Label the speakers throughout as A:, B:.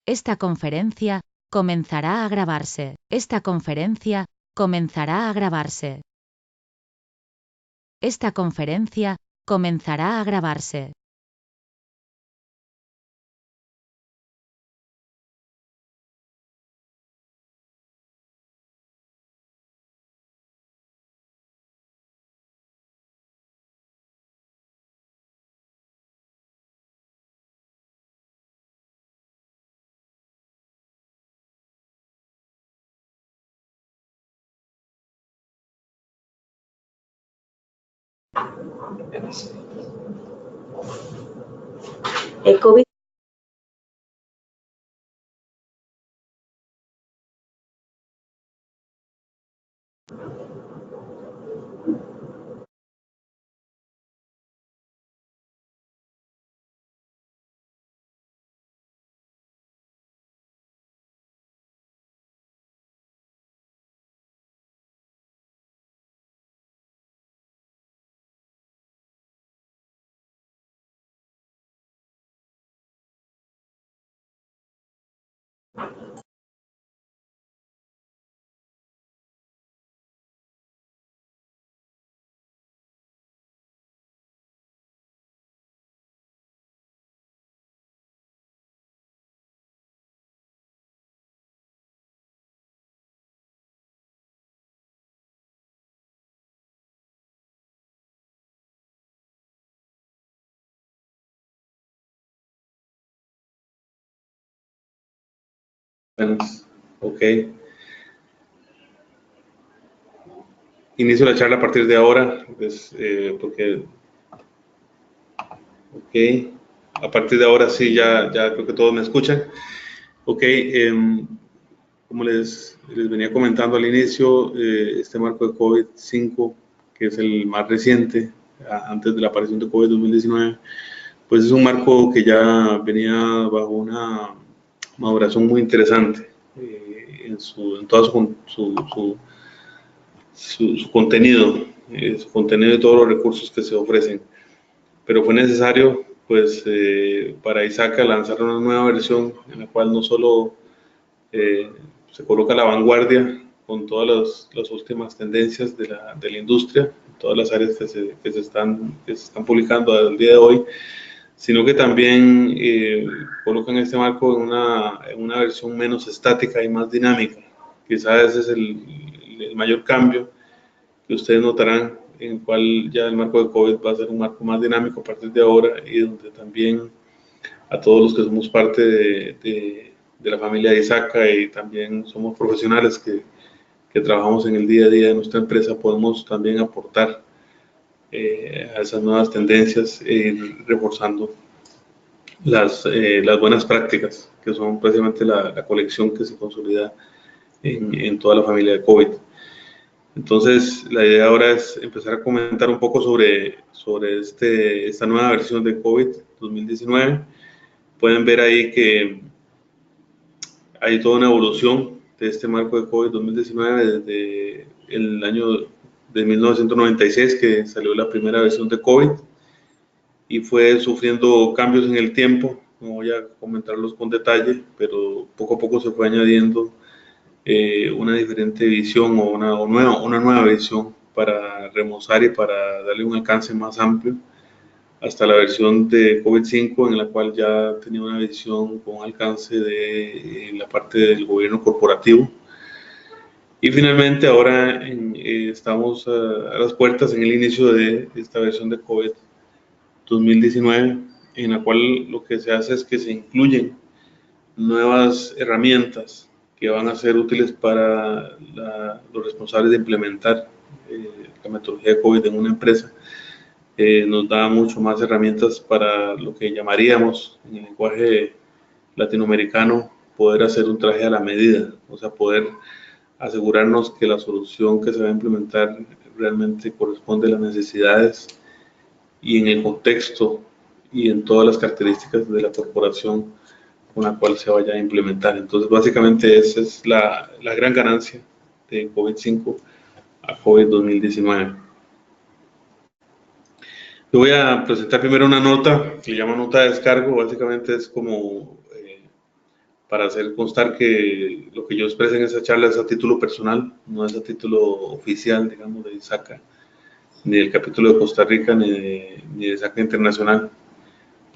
A: Esta conferencia comenzará a grabarse. Esta conferencia comenzará a grabarse. Esta conferencia comenzará a grabarse.
B: El COVID.
C: Ok. Inicio la charla a partir de ahora, pues, porque, ok, a partir de ahora sí, ya creo que todos me escuchan. Ok, como les venía comentando al inicio, este marco de COVID-5, que es el más reciente, antes de la aparición de COVID 2019, pues es un marco que ya venía bajo una maduración muy interesante en todo su contenido, su contenido y todos los recursos que se ofrecen. Pero fue necesario, pues, para ISACA lanzar una nueva versión en la cual no solo se coloca a la vanguardia con todas las últimas tendencias de la industria, todas las áreas que se están publicando al día de hoy, sino que también colocan este marco en una versión menos estática y más dinámica. Quizás ese es el mayor cambio que ustedes notarán, en el cual ya el marco de COVID va a ser un marco más dinámico a partir de ahora y donde también a todos los que somos parte de la familia de ISACA y también somos profesionales que trabajamos en el día a día de nuestra empresa, podemos también aportar a esas nuevas tendencias e ir reforzando las buenas prácticas, que son precisamente la colección que se consolida en toda la familia de COVID. Entonces, la idea ahora es empezar a comentar un poco sobre esta nueva versión de COVID 2019. Pueden ver ahí que hay toda una evolución de este marco de COVID 2019 desde el año de 1996, que salió la primera versión de COVID, y fue sufriendo cambios en el tiempo. No voy a comentarlos con detalle, pero poco a poco se fue añadiendo una diferente visión o una nueva visión para remozar y para darle un alcance más amplio hasta la versión de COVID-5, en la cual ya tenía una visión con alcance de la parte del gobierno corporativo. Y finalmente ahora estamos a las puertas en el inicio de esta versión de COVID 2019, en la cual lo que se hace es que se incluyen nuevas herramientas que van a ser útiles para los responsables de implementar la metodología de COVID en una empresa. Nos da mucho más herramientas para lo que llamaríamos en el lenguaje latinoamericano poder hacer un traje a la medida, o sea, poder asegurarnos que la solución que se va a implementar realmente corresponde a las necesidades y en el contexto y en todas las características de la corporación con la cual se vaya a implementar. Entonces, básicamente esa es la gran ganancia de COVID-5 a COVID 2019. Yo voy a presentar primero una nota que se llama nota de descargo. Básicamente es como para hacer constar que lo que yo expresé en esa charla es a título personal, no es a título oficial, digamos, de ISACA, ni del capítulo de Costa Rica, ni de ISACA Internacional.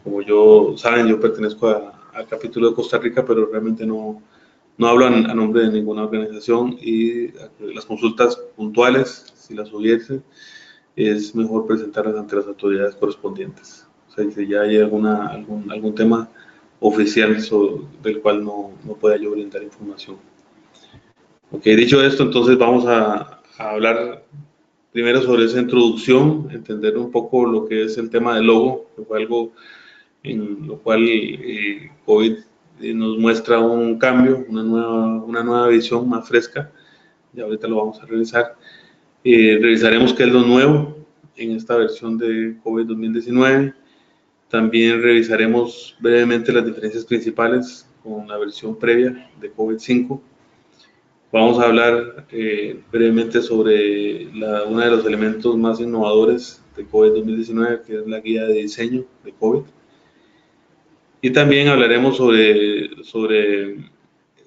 C: Como saben, yo pertenezco al capítulo de Costa Rica, pero realmente no hablo a nombre de ninguna organización, y las consultas puntuales, si las hubiese, es mejor presentarlas ante las autoridades correspondientes. O sea, si ya hay algún tema oficial del cual no pueda yo brindar información. Ok, dicho esto, entonces vamos a hablar primero sobre esa introducción, entender un poco lo que es el tema del logo, que fue algo en lo cual COVID nos muestra un cambio, una nueva visión más fresca. Y ahorita lo vamos a revisar. Revisaremos qué es lo nuevo en esta versión de COVID 2019. También revisaremos brevemente las diferencias principales con la versión previa de COVID-5. Vamos a hablar brevemente sobre uno de los elementos más innovadores de COVID 2019, que es la guía de diseño de COVID. Y también hablaremos sobre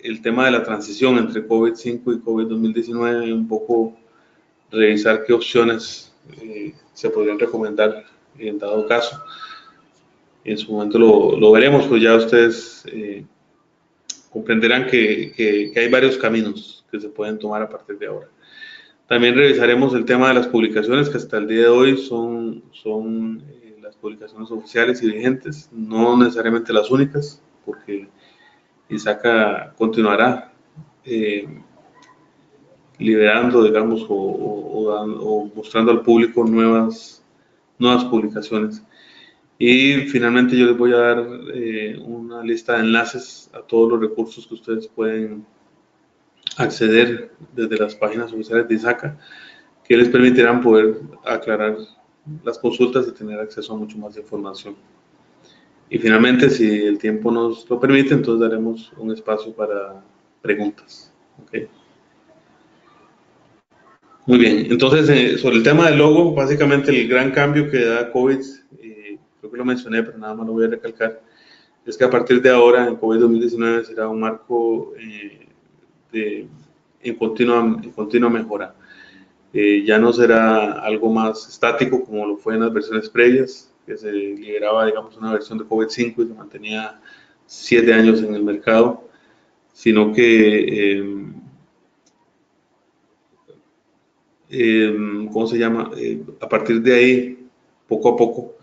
C: el tema de la transición entre COVID-5 y COVID 2019, un poco revisar qué opciones se podrían recomendar en dado caso. En su momento lo veremos, pues ya ustedes comprenderán que hay varios caminos que se pueden tomar a partir de ahora. También revisaremos el tema de las publicaciones, que hasta el día de hoy son las publicaciones oficiales y vigentes, no necesariamente las únicas, porque ISACA continuará liberando, digamos, o mostrando al público nuevas publicaciones. Y finalmente yo les voy a dar una lista de enlaces a todos los recursos que ustedes pueden acceder desde las páginas oficiales de ISACA, que les permitirán poder aclarar las consultas y tener acceso a mucho más información. Y finalmente, si el tiempo nos lo permite, entonces daremos un espacio para preguntas. ¿Okay? Muy bien, entonces sobre el tema del logo, básicamente el gran cambio que da COVID, creo que lo mencioné, pero nada más lo voy a recalcar, es que a partir de ahora, en COVID 2019, será un marco en continua mejora. Ya no será algo más estático como lo fue en las versiones previas, que se liberaba, digamos, una versión de COVID-5 y se mantenía 7 años en el mercado, sino que ¿cómo se llama? A partir de ahí, poco a poco,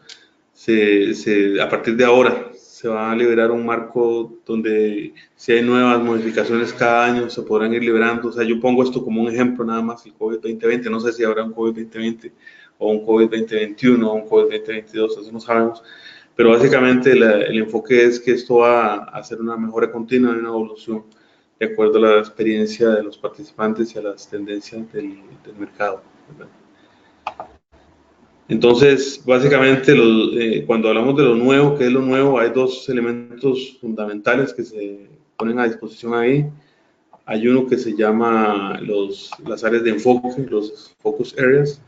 C: a partir de ahora, se va a liberar un marco donde si hay nuevas modificaciones cada año, se podrán ir liberando. O sea, yo pongo esto como un ejemplo nada más, el COVID 2020, no sé si habrá un COVID 2020 o un COVID 2021 o un COVID 2022, eso no sabemos. Pero básicamente el enfoque es que esto va a hacer una mejora continua y una evolución de acuerdo a la experiencia de los participantes y a las tendencias del mercado, ¿verdad? Entonces, básicamente, cuando hablamos de lo nuevo, ¿qué es lo nuevo? Hay dos elementos fundamentales que se ponen a disposición ahí. Hay uno que se llama las áreas de enfoque, los focus areas.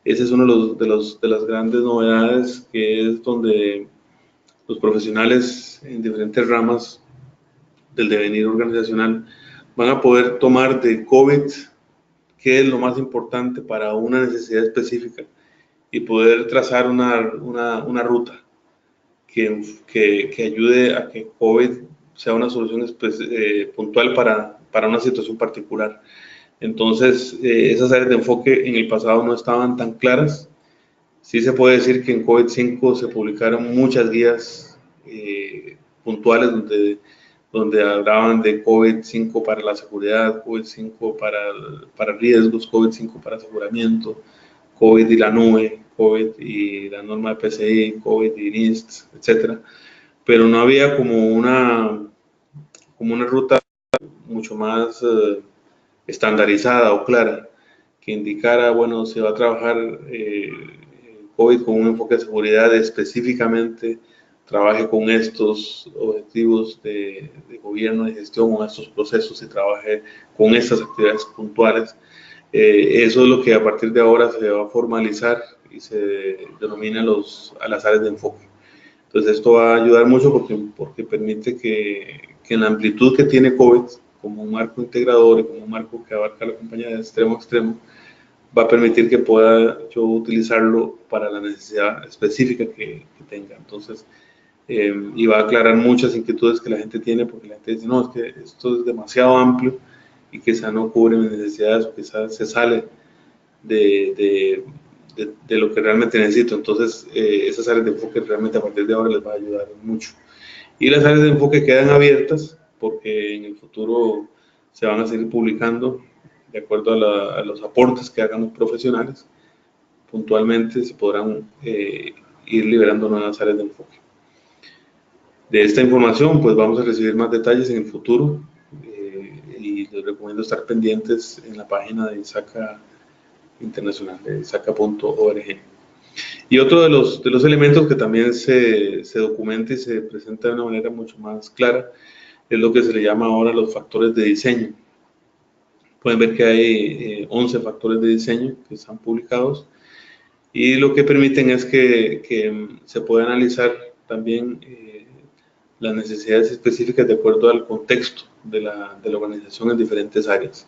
C: Ese es uno de las grandes novedades, que es donde los profesionales en diferentes ramas del devenir organizacional van a poder tomar de COVID qué es lo más importante para una necesidad específica y poder trazar una ruta que ayude a que COVID sea una solución puntual para una situación particular. Entonces, esas áreas de enfoque en el pasado no estaban tan claras. Sí se puede decir que en COVID-5 se publicaron muchas guías puntuales donde hablaban de COVID-5 para la seguridad, COVID-5 para riesgos, COVID-5 para aseguramiento, COVID y la nube, COVID y la norma de PCI, COVID y NIST, etcétera. Pero no había como una ruta mucho más estandarizada o clara que indicara, bueno, se va a trabajar COVID con un enfoque de seguridad específicamente, trabaje con estos objetivos de gobierno, de gestión, con estos procesos y trabaje con estas actividades puntuales. Eso es lo que a partir de ahora se va a formalizar y se denomina a las áreas de enfoque. Entonces esto va a ayudar mucho porque permite que en la amplitud que tiene COVID, como un marco integrador y como un marco que abarca la compañía de extremo a extremo, va a permitir que pueda yo utilizarlo para la necesidad específica que tenga. Entonces, y va a aclarar muchas inquietudes que la gente tiene, porque la gente dice, no, es que esto es demasiado amplio y quizá no cubre mis necesidades o quizá se sale de lo que realmente necesito. Entonces, esas áreas de enfoque realmente a partir de ahora les va a ayudar mucho. Y las áreas de enfoque quedan abiertas porque en el futuro se van a seguir publicando de acuerdo a los aportes que hagan los profesionales. Puntualmente se podrán ir liberando nuevas áreas de enfoque. De esta información, pues vamos a recibir más detalles en el futuro y les recomiendo estar pendientes en la página de ISACA Internacional, de ISACA.org. Y otro de los elementos que también se documenta y se presenta de una manera mucho más clara es lo que se le llama ahora los factores de diseño. Pueden ver que hay 11 factores de diseño que están publicados y lo que permiten es que se pueda analizar también las necesidades específicas de acuerdo al contexto de la organización en diferentes áreas.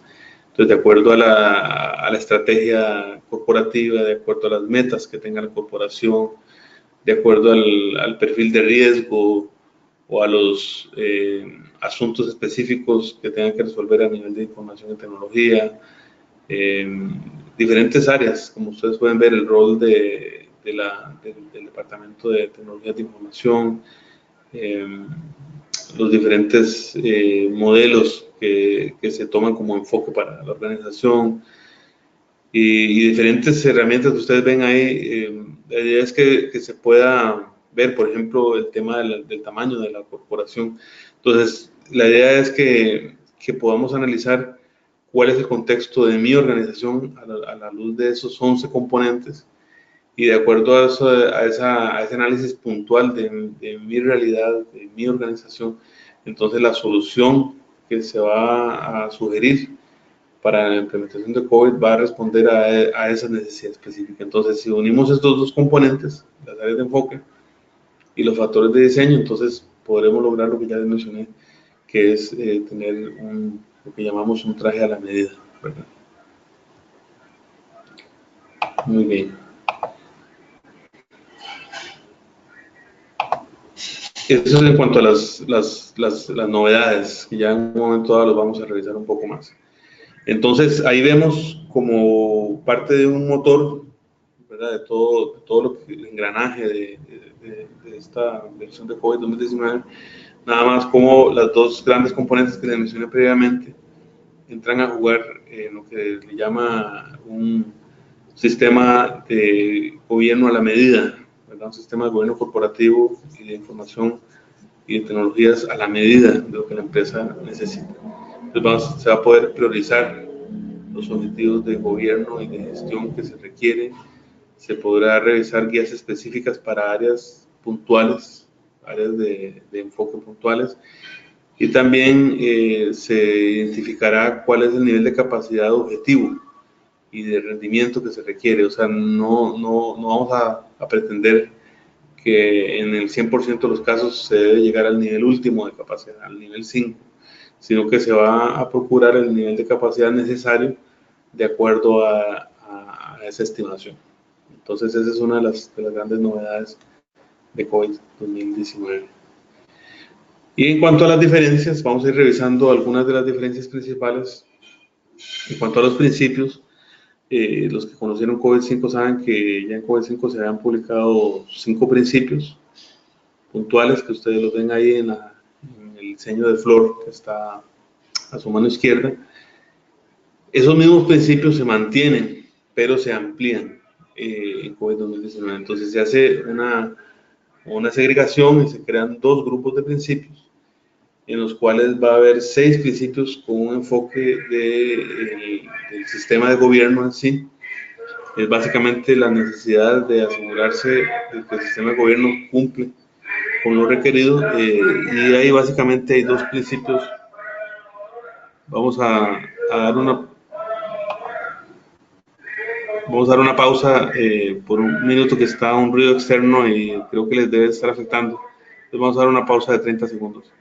C: Entonces, de acuerdo a la estrategia corporativa, de acuerdo a las metas que tenga la corporación, de acuerdo al perfil de riesgo o a los asuntos específicos que tengan que resolver a nivel de información y tecnología, diferentes áreas, como ustedes pueden ver, el rol del Departamento de Tecnologías de Información, los diferentes modelos que se toman como enfoque para la organización y diferentes herramientas que ustedes ven ahí. La idea es que se pueda ver, por ejemplo, el tema del tamaño de la corporación. Entonces, la idea es que podamos analizar cuál es el contexto de mi organización a la luz de esos 11 componentes y de acuerdo a ese análisis puntual de mi realidad, de mi organización, entonces la solución que se va a sugerir para la implementación de COVID va a responder a esa necesidad específica. Entonces, si unimos estos dos componentes, las áreas de enfoque y los factores de diseño, entonces podremos lograr lo que ya les mencioné, que es tener lo que llamamos un traje a la medida, ¿verdad? Muy bien. Eso es en cuanto a las novedades, que ya en un momento dado los vamos a revisar un poco más. Entonces, ahí vemos como parte de un motor, ¿verdad? De todo el engranaje de esta versión de COVID 2019, nada más como las dos grandes componentes que les mencioné previamente entran a jugar en lo que le llama un sistema de gobierno a la medida, ¿verdad? Un sistema de gobierno corporativo y de información y de tecnologías a la medida de lo que la empresa necesita. Entonces se va a poder priorizar los objetivos de gobierno y de gestión que se requieren. Se podrá revisar guías específicas para áreas puntuales, áreas de enfoque puntuales. Y también se identificará cuál es el nivel de capacidad objetivo y de rendimiento que se requiere. O sea, no vamos a pretender que en el 100% de los casos se debe llegar al nivel último de capacidad, al nivel 5, sino que se va a procurar el nivel de capacidad necesario de acuerdo a esa estimación. Entonces, esa es una de las grandes novedades de COVID 2019. Y en cuanto a las diferencias, vamos a ir revisando algunas de las diferencias principales. En cuanto a los principios, los que conocieron COVID-5 saben que ya en COVID-5 se habían publicado 5 principios puntuales que ustedes los ven ahí en el diseño de flor que está a su mano izquierda. Esos mismos principios se mantienen, pero se amplían en COVID 2019. Entonces se hace una segregación y se crean 2 grupos de principios en los cuales va a haber 6 principios con un enfoque del sistema de gobierno en sí. Es básicamente la necesidad de asegurarse de que el sistema de gobierno cumple con lo requerido y ahí básicamente hay 2 principios. Vamos a dar una pausa por un minuto que está un ruido externo y creo que les debe estar afectando. Entonces vamos a dar una pausa de 30 segundos.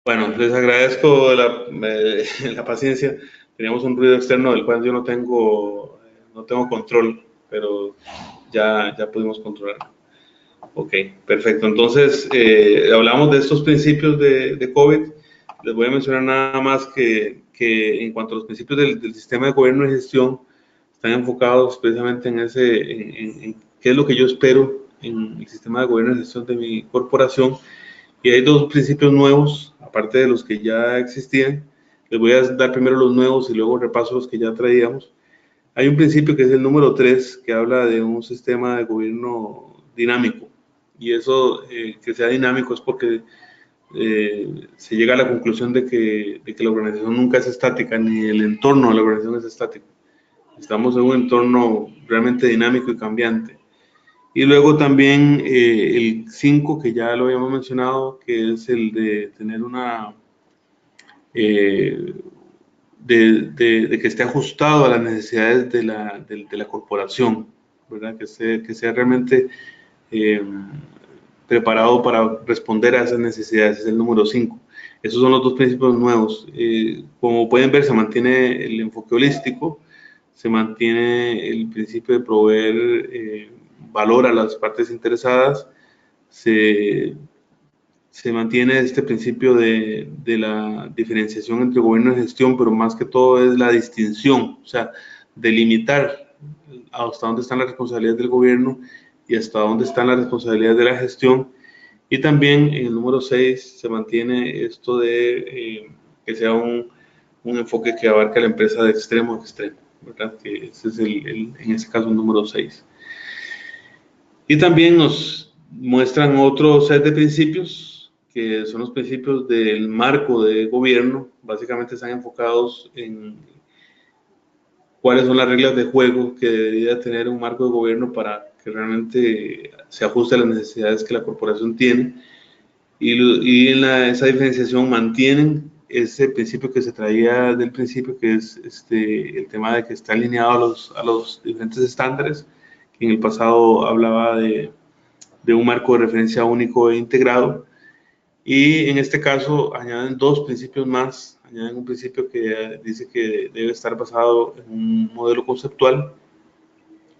C: Bueno, les agradezco la paciencia. Teníamos un ruido externo del cual yo no tengo control, pero ya pudimos controlar. Ok, perfecto. Entonces, hablamos de estos principios de COVID. Les voy a mencionar nada más que en cuanto a los principios del sistema de gobierno y gestión, están enfocados precisamente en qué es lo que yo espero en el sistema de gobierno y gestión de mi corporación. Y hay dos principios nuevos, aparte de los que ya existían. Les voy a dar primero los nuevos y luego repaso los que ya traíamos. Hay un principio que es el número 3, que habla de un sistema de gobierno dinámico. Y eso, que sea dinámico, es porque se llega a la conclusión de que la organización nunca es estática, ni el entorno de la organización es estático. Estamos en un entorno realmente dinámico y cambiante. Y luego también el 5, que ya lo habíamos mencionado, que es el de tener una, de que esté ajustado a las necesidades de la corporación, ¿verdad? Que sea realmente preparado para responder a esas necesidades, es el número 5. Esos son los dos principios nuevos. Como pueden ver, se mantiene el enfoque holístico, se mantiene el principio de proveer valor a las partes interesadas, se mantiene este principio de la diferenciación entre gobierno y gestión, pero más que todo es la distinción, o sea, delimitar hasta dónde están las responsabilidades del gobierno y hasta dónde están las responsabilidades de la gestión. Y también en el número 6 se mantiene esto de que sea un enfoque que abarca la empresa de extremo a extremo, ¿verdad? Que ese es en este caso el número 6. Y también nos muestran otro set de principios, que son los principios del marco de gobierno. Básicamente están enfocados en cuáles son las reglas de juego que debería tener un marco de gobierno para que realmente se ajuste a las necesidades que la corporación tiene. Y en esa diferenciación mantienen ese principio que se traía del principio, que es el tema de que está alineado a los diferentes estándares, que en el pasado hablaba de un marco de referencia único e integrado. Y en este caso añaden dos principios más. Añaden un principio que dice que debe estar basado en un modelo conceptual,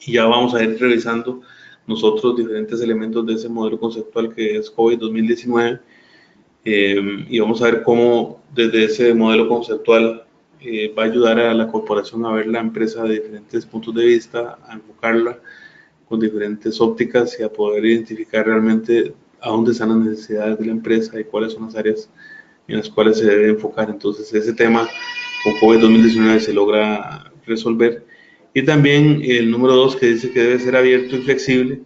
C: y ya vamos a ir revisando nosotros diferentes elementos de ese modelo conceptual que es COVID 2019, y vamos a ver cómo desde ese modelo conceptual va a ayudar a la corporación a ver la empresa de diferentes puntos de vista, a enfocarla con diferentes ópticas y a poder identificar realmente a dónde están las necesidades de la empresa y cuáles son las áreas en las cuales se debe enfocar. Entonces ese tema con COVID 2019 se logra resolver. Y también el número 2, que dice que debe ser abierto y flexible,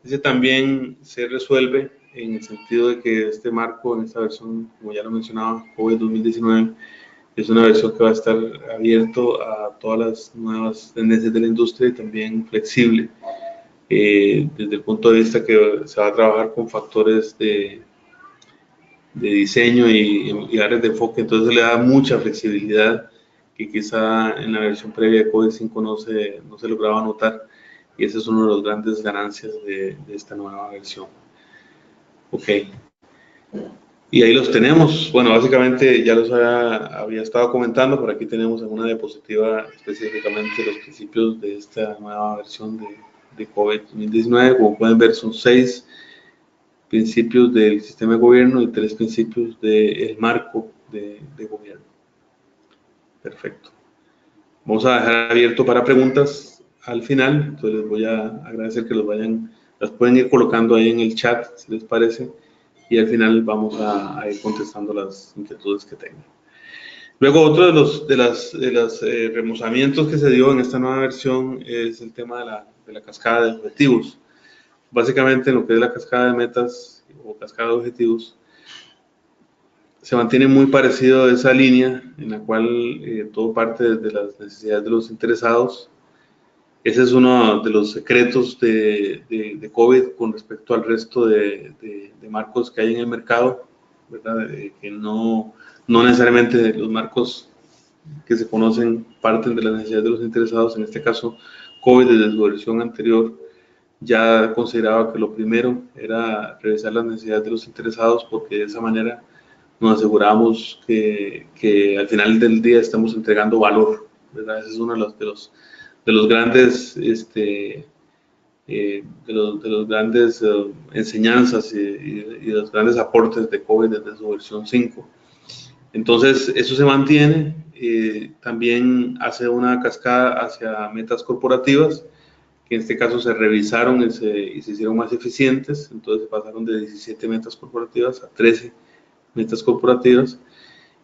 C: ese también se resuelve en el sentido de que este marco en esta versión, como ya lo mencionaba, COVID 2019, es una versión que va a estar abierto a todas las nuevas tendencias de la industria y también flexible. Desde el punto de vista que se va a trabajar con factores de diseño y áreas de enfoque, entonces le da mucha flexibilidad que quizá en la versión previa de COVID 5 no se lograba notar, y ese es uno de los grandes ganancias de esta nueva versión. Ok, y ahí los tenemos. Bueno, básicamente ya los había estado comentando, por aquí tenemos en una diapositiva específicamente los principios de esta nueva versión de COVID 2019. Como pueden ver, son 6 principios del sistema de gobierno y 3 principios del marco de gobierno. Perfecto. Vamos a dejar abierto para preguntas al final, entonces les voy a agradecer que las pueden ir colocando ahí en el chat, si les parece, y al final vamos a ir contestando las inquietudes que tengan. Luego, otro de los remozamientos que se dio en esta nueva versión es el tema de la cascada de objetivos. Básicamente, en lo que es la cascada de metas o cascada de objetivos, se mantiene muy parecido a esa línea en la cual todo parte de las necesidades de los interesados. Ese es uno de los secretos de COVID con respecto al resto de marcos que hay en el mercado, ¿verdad? Que no necesariamente los marcos que se conocen parten de las necesidades de los interesados. En este caso, COVID desde su versión anterior ya consideraba que lo primero era revisar las necesidades de los interesados, porque de esa manera nos aseguramos que al final del día estamos entregando valor, ¿verdad? Ese es uno de los grandes de los grandes enseñanzas y de los grandes aportes de COVID desde su versión 5. Entonces, eso se mantiene. También hace una cascada hacia metas corporativas, que en este caso se revisaron y se hicieron más eficientes. Entonces, pasaron de 17 metas corporativas a 13 metas corporativas.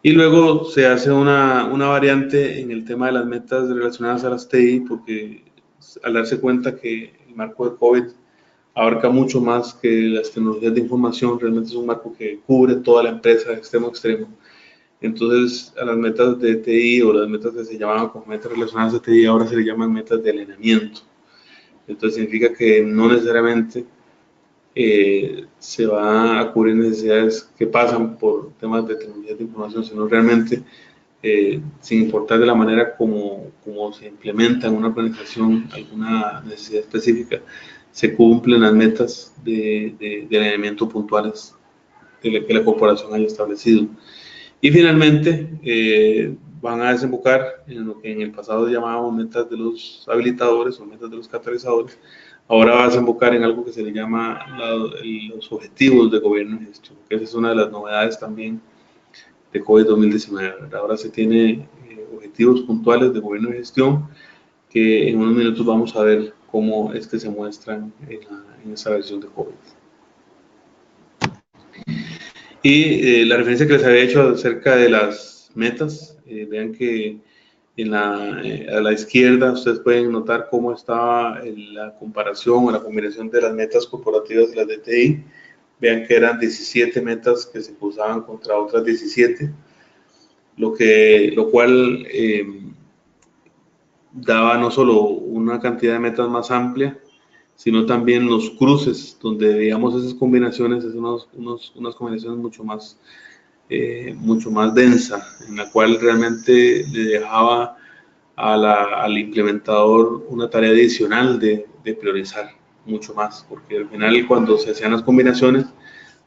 C: Y luego se hace una variante en el tema de las metas relacionadas a las TI, porque al darse cuenta que el marco de COVID abarca mucho más que las tecnologías de información, realmente es un marco que cubre toda la empresa de extremo a extremo. Entonces, a las metas de TI o las metas que se llamaban como metas relacionadas a TI, ahora se le llaman metas de alineamiento. Entonces, significa que no necesariamente se va a cubrir necesidades que pasan por temas de tecnologías de información, sino realmente, sin importar de la manera como se implementa en una organización alguna necesidad específica, se cumplen las metas de alineamiento puntuales que la corporación haya establecido. Y finalmente, van a desembocar en lo que en el pasado llamábamos metas de los habilitadores o metas de los catalizadores. Ahora va a desembocar en algo que se le llama los objetivos de gobierno y gestión, que esa es una de las novedades también de COVID 2019. Ahora se tiene objetivos puntuales de gobierno y gestión que en unos minutos vamos a ver cómo es que se muestran en esa versión de COVID. Y la referencia que les había hecho acerca de las metas, vean que a la izquierda ustedes pueden notar cómo estaba la comparación o la combinación de las metas corporativas y las de TI. Vean que eran 17 metas que se cruzaban contra otras 17, lo cual daba no solo una cantidad de metas más amplia, sino también los cruces, donde veíamos esas combinaciones, es unas combinaciones mucho más densa, en la cual realmente le dejaba al implementador una tarea adicional de priorizar mucho más, porque al final cuando se hacían las combinaciones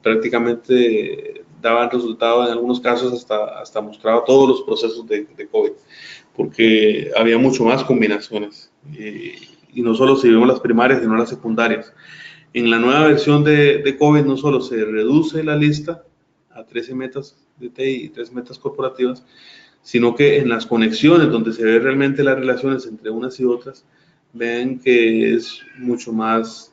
C: prácticamente daban resultado en algunos casos hasta mostraba todos los procesos de COVID, porque había mucho más combinaciones y no solo si vemos las primarias sino las secundarias. En la nueva versión de COVID no solo se reduce la lista a 13 metas de TI y 3 metas corporativas, sino que en las conexiones donde se ve realmente las relaciones entre unas y otras, ven que es mucho más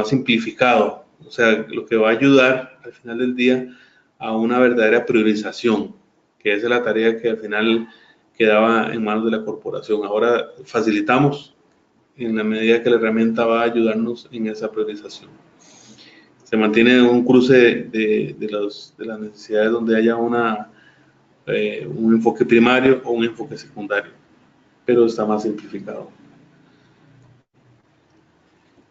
C: simplificado. O sea, lo que va a ayudar al final del día a una verdadera priorización, que esa es la tarea que al final quedaba en manos de la corporación. Ahora facilitamos en la medida que la herramienta va a ayudarnos en esa priorización. Se mantiene un cruce de las necesidades donde haya un enfoque primario o un enfoque secundario, pero está más simplificado.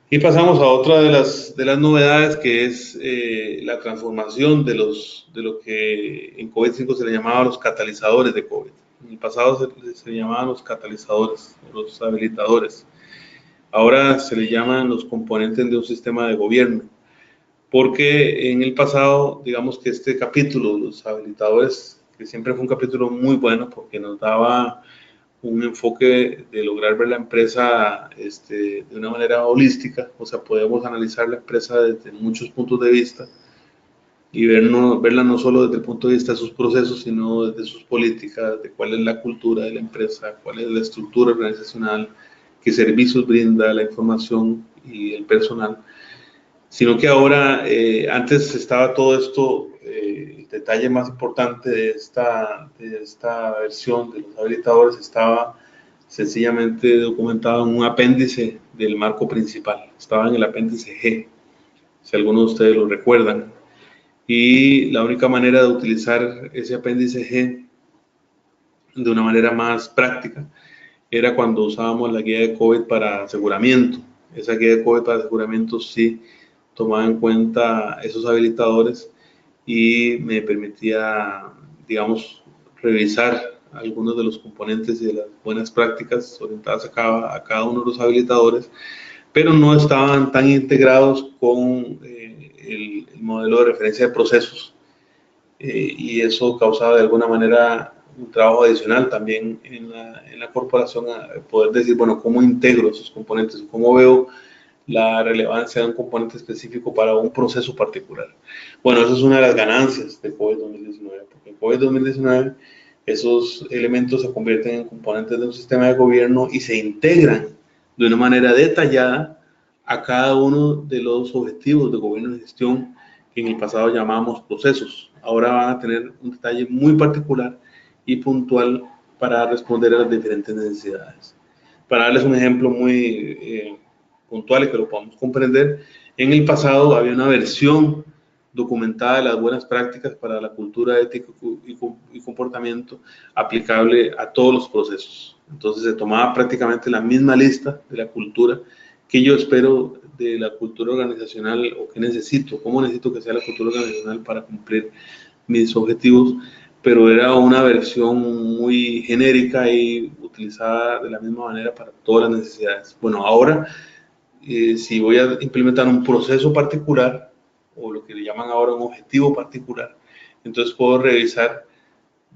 C: Y pasamos a otra de las novedades, que es la transformación de lo que en COVID-5 se le llamaba los catalizadores de COVID. En el pasado se llamaban los catalizadores, los habilitadores. Ahora se le llaman los componentes de un sistema de gobierno, porque en el pasado, digamos que este capítulo, los habilitadores, que siempre fue un capítulo muy bueno porque nos daba un enfoque de lograr ver la empresa de una manera holística, o sea, podemos analizar la empresa desde muchos puntos de vista y verla no solo desde el punto de vista de sus procesos, sino desde sus políticas, de cuál es la cultura de la empresa, cuál es la estructura organizacional, qué servicios brinda, la información y el personal. Sino que ahora, antes estaba todo esto, el detalle más importante de esta versión de los habilitadores estaba sencillamente documentado en un apéndice del marco principal, estaba en el apéndice G, si algunos de ustedes lo recuerdan. Y la única manera de utilizar ese apéndice G de una manera más práctica era cuando usábamos la guía de COVID para aseguramiento. Esa guía de COVID para aseguramiento sí tomaba en cuenta esos habilitadores y me permitía, digamos, revisar algunos de los componentes y de las buenas prácticas orientadas a cada uno de los habilitadores, pero no estaban tan integrados con el modelo de referencia de procesos y eso causaba de alguna manera un trabajo adicional también en la corporación, a poder decir, bueno, ¿cómo integro esos componentes? ¿Cómo veo la relevancia de un componente específico para un proceso particular? Bueno, eso es una de las ganancias de COVID 2019, porque en COVID 2019 esos elementos se convierten en componentes de un sistema de gobierno y se integran de una manera detallada a cada uno de los objetivos de gobierno y gestión que en el pasado llamábamos procesos. Ahora van a tener un detalle muy particular y puntual para responder a las diferentes necesidades. Para darles un ejemplo muy puntual y que lo podamos comprender, en el pasado había una versión documentada de las buenas prácticas para la cultura ética y comportamiento aplicable a todos los procesos. Entonces se tomaba prácticamente la misma lista de la cultura que yo espero de la cultura organizacional o que necesito, cómo necesito que sea la cultura organizacional para cumplir mis objetivos, pero era una versión muy genérica y utilizada de la misma manera para todas las necesidades. Bueno, ahora si voy a implementar un proceso particular o lo que le llaman ahora un objetivo particular, entonces puedo revisar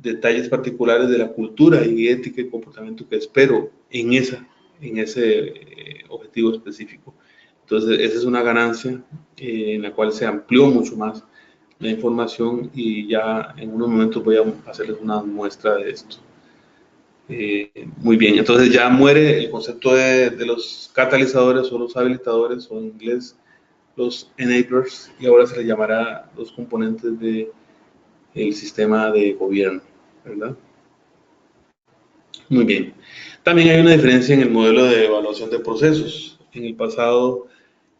C: detalles particulares de la cultura y ética y comportamiento que espero en ese objetivo específico. Entonces, esa es una ganancia en la cual se amplió mucho más la información y ya en unos momentos voy a hacerles una muestra de esto. Muy bien, entonces ya muere el concepto de los catalizadores o los habilitadores, o en inglés los enablers, y ahora se le llamará los componentes del sistema de gobierno, ¿verdad? Muy bien. También hay una diferencia en el modelo de evaluación de procesos. En el pasado,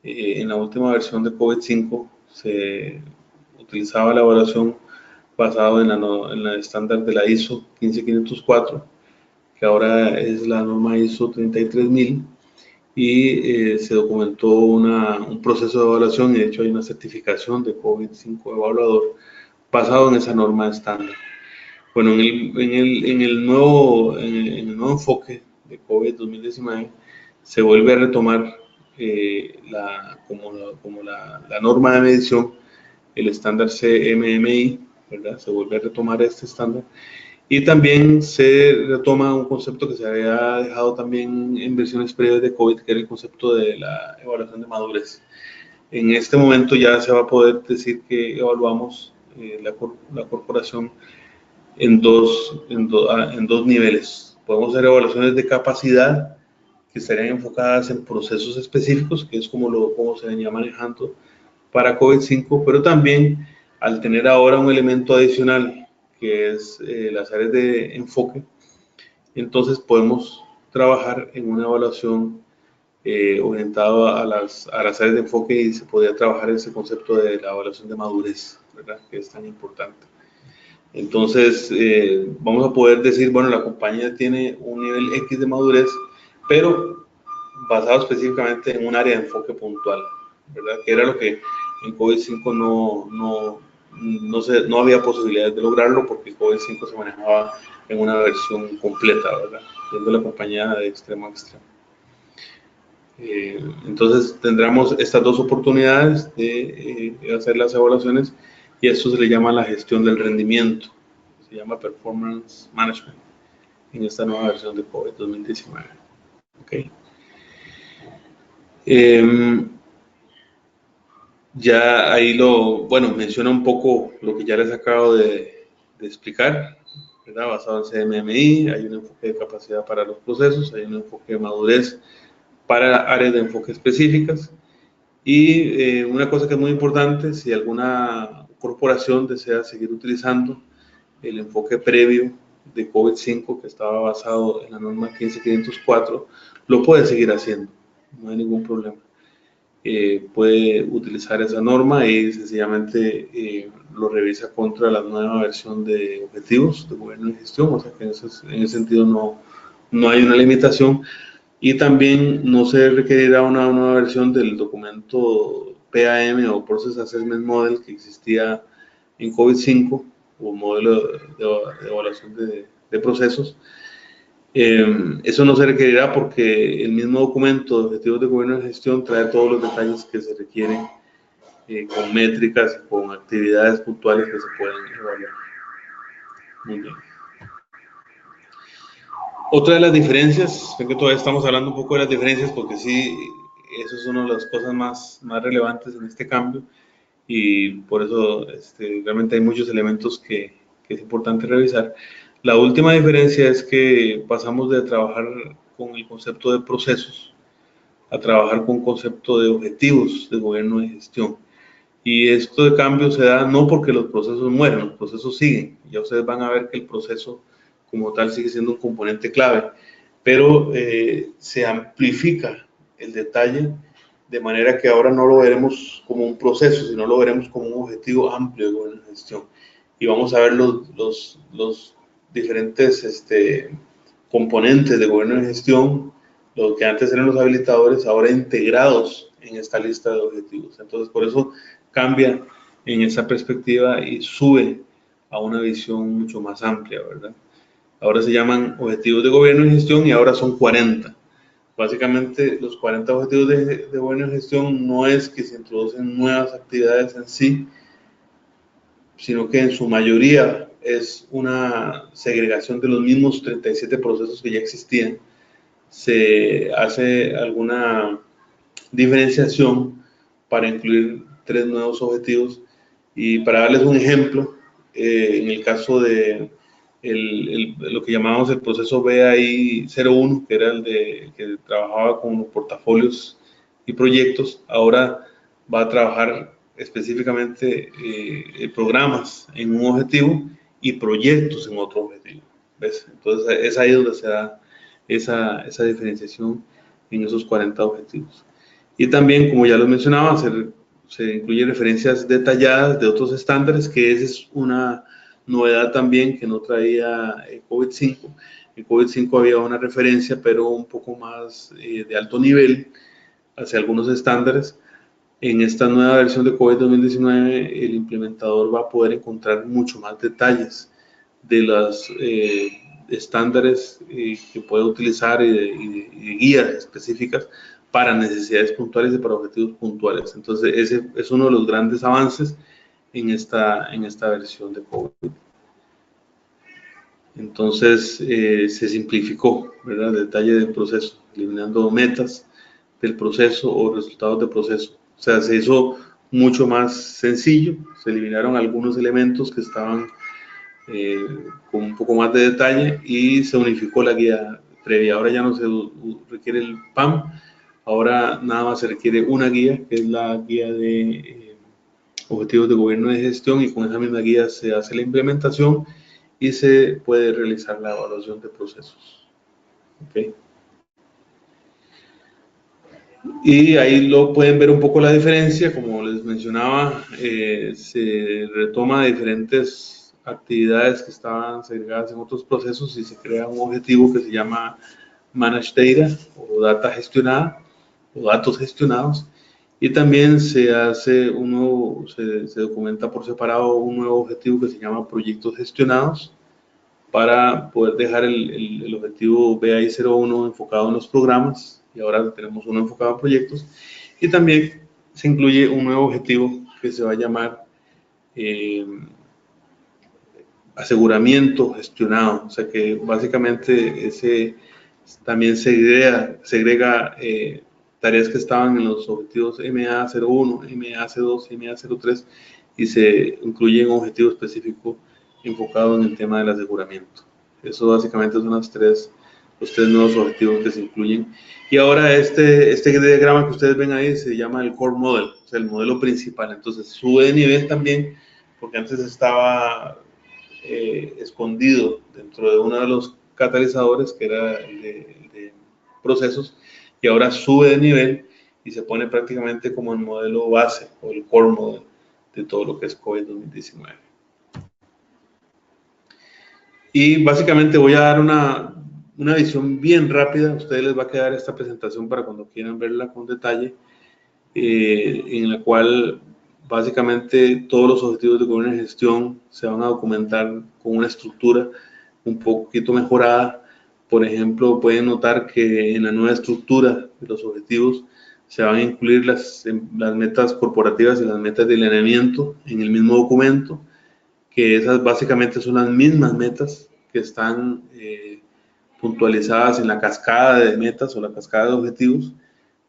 C: en la última versión de COVID-5, se utilizaba la evaluación basada en la estándar de la ISO 15504, que ahora es la norma ISO 33000, y se documentó un proceso de evaluación, y de hecho hay una certificación de COVID-5 evaluador basado en esa norma estándar. Bueno, en el nuevo enfoque de COVID 2019 se vuelve a retomar como la norma de medición, el estándar CMMI, ¿verdad? Se vuelve a retomar este estándar. Y también se retoma un concepto que se había dejado también en versiones previas de COVID, que era el concepto de la evaluación de madurez. En este momento ya se va a poder decir que evaluamos la corporación en dos niveles. Podemos hacer evaluaciones de capacidad que estarían enfocadas en procesos específicos, que es como se venía manejando para COVID-5, pero también al tener ahora un elemento adicional que es las áreas de enfoque, entonces podemos trabajar en una evaluación orientada a las áreas de enfoque, y se podría trabajar ese concepto de la evaluación de madurez, ¿verdad? Que es tan importante. Entonces, vamos a poder decir, bueno, la compañía tiene un nivel X de madurez, pero basado específicamente en un área de enfoque puntual, ¿verdad? Que era lo que en COVID-5 no había posibilidades de lograrlo, porque COVID-5 se manejaba en una versión completa, ¿verdad? Siendo la compañía de extremo a extremo. Entonces tendremos estas dos oportunidades de hacer las evaluaciones, y esto se le llama la gestión del rendimiento, se llama Performance Management en esta nueva versión de COVID 2019. Okay. Ya ahí menciona un poco lo que ya les acabo de explicar, ¿verdad? Basado en CMMI, hay un enfoque de capacidad para los procesos, hay un enfoque de madurez para áreas de enfoque específicas. Y una cosa que es muy importante, si alguna corporación desea seguir utilizando el enfoque previo de COVID-5, que estaba basado en la norma 15504, lo puede seguir haciendo, no hay ningún problema. Puede utilizar esa norma y sencillamente lo revisa contra la nueva versión de objetivos de gobierno y gestión, o sea que en ese sentido no hay una limitación. Y también no se requerirá una nueva versión del documento PAM o Process Assessment Model que existía en COVID-5, o modelo de evaluación de procesos. Eso no se requerirá porque el mismo documento de objetivos de gobierno y gestión trae todos los detalles que se requieren con métricas, con actividades puntuales que se pueden evaluar. Muy bien. Otra de las diferencias, creo que todavía estamos hablando un poco de las diferencias porque sí, eso es una de las cosas más relevantes en este cambio y por eso realmente hay muchos elementos que es importante revisar. La última diferencia es que pasamos de trabajar con el concepto de procesos a trabajar con un concepto de objetivos de gobierno y gestión. Y esto de cambio se da no porque los procesos mueren, los procesos siguen. Ya ustedes van a ver que el proceso como tal sigue siendo un componente clave, pero se amplifica el detalle de manera que ahora no lo veremos como un proceso, sino lo veremos como un objetivo amplio de gobierno y gestión. Y vamos a ver los diferentes componentes de gobierno y gestión, los que antes eran los habilitadores, ahora integrados en esta lista de objetivos. Entonces, por eso cambia en esa perspectiva y sube a una visión mucho más amplia, ¿verdad? Ahora se llaman objetivos de gobierno y gestión y ahora son 40. Básicamente, los 40 objetivos de gobierno y gestión no es que se introducen nuevas actividades en sí, sino que en su mayoría es una segregación de los mismos 37 procesos que ya existían. Se hace alguna diferenciación para incluir 3 nuevos objetivos y para darles un ejemplo, en el caso de lo que llamamos el proceso BAI 01, que era el que trabajaba con los portafolios y proyectos, ahora va a trabajar específicamente programas en un objetivo y proyectos en otro objetivo. ¿Ves? Entonces es ahí donde se da esa diferenciación en esos 40 objetivos. Y también, como ya lo mencionaba, se incluyen referencias detalladas de otros estándares, que esa es una novedad también que no traía COVID-5. En COVID-5 había una referencia, pero un poco más de alto nivel hacia algunos estándares. En esta nueva versión de COVID 2019, el implementador va a poder encontrar mucho más detalles de los estándares que puede utilizar y de guías específicas para necesidades puntuales y para objetivos puntuales. Entonces, ese es uno de los grandes avances en esta versión de COVID. Entonces, se simplificó, ¿verdad?, el detalle del proceso, eliminando metas del proceso o resultados del proceso. O sea, se hizo mucho más sencillo, se eliminaron algunos elementos que estaban con un poco más de detalle y se unificó la guía previa. Ahora ya no se requiere el PAM, ahora nada más se requiere una guía, que es la guía de objetivos de gobierno y de gestión, y con esa misma guía se hace la implementación y se puede realizar la evaluación de procesos. ¿Okay? Y ahí lo pueden ver un poco la diferencia, como les mencionaba, se retoma diferentes actividades que estaban segregadas en otros procesos y se crea un objetivo que se llama Managed Data o data gestionada o datos gestionados, y también se hace se documenta por separado un nuevo objetivo que se llama proyectos gestionados para poder dejar el objetivo BAI 01 enfocado en los programas, y ahora tenemos uno enfocado en proyectos, y también se incluye un nuevo objetivo que se va a llamar aseguramiento gestionado, o sea que básicamente ese también segrega tareas que estaban en los objetivos MA01, MAC2 y MA03 y se incluye un objetivo específico enfocado en el tema del aseguramiento. Eso básicamente son los tres nuevos objetivos que se incluyen. Y ahora este diagrama que ustedes ven ahí se llama el Core Model, o sea, el modelo principal. Entonces sube de nivel también, porque antes estaba escondido dentro de uno de los catalizadores, que era el de procesos, y ahora sube de nivel y se pone prácticamente como el modelo base o el core model de todo lo que es COVID 2019. Y básicamente voy a dar una visión bien rápida. A ustedes les va a quedar esta presentación para cuando quieran verla con detalle, en la cual básicamente todos los objetivos de gobierno y gestión se van a documentar con una estructura un poquito mejorada. Por ejemplo, pueden notar que en la nueva estructura de los objetivos se van a incluir las metas corporativas y las metas de alineamiento en el mismo documento, que esas básicamente son las mismas metas que están puntualizadas en la cascada de metas o la cascada de objetivos.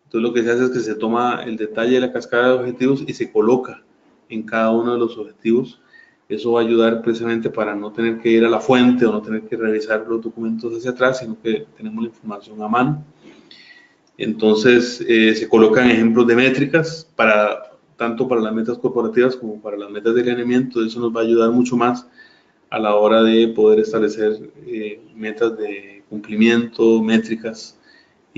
C: Entonces lo que se hace es que se toma el detalle de la cascada de objetivos y se coloca en cada uno de los objetivos. Eso va a ayudar precisamente para no tener que ir a la fuente o no tener que revisar los documentos hacia atrás, sino que tenemos la información a mano. Entonces se colocan ejemplos de métricas tanto para las metas corporativas como para las metas de alineamiento. Eso nos va a ayudar mucho más a la hora de poder establecer metas de cumplimiento, métricas,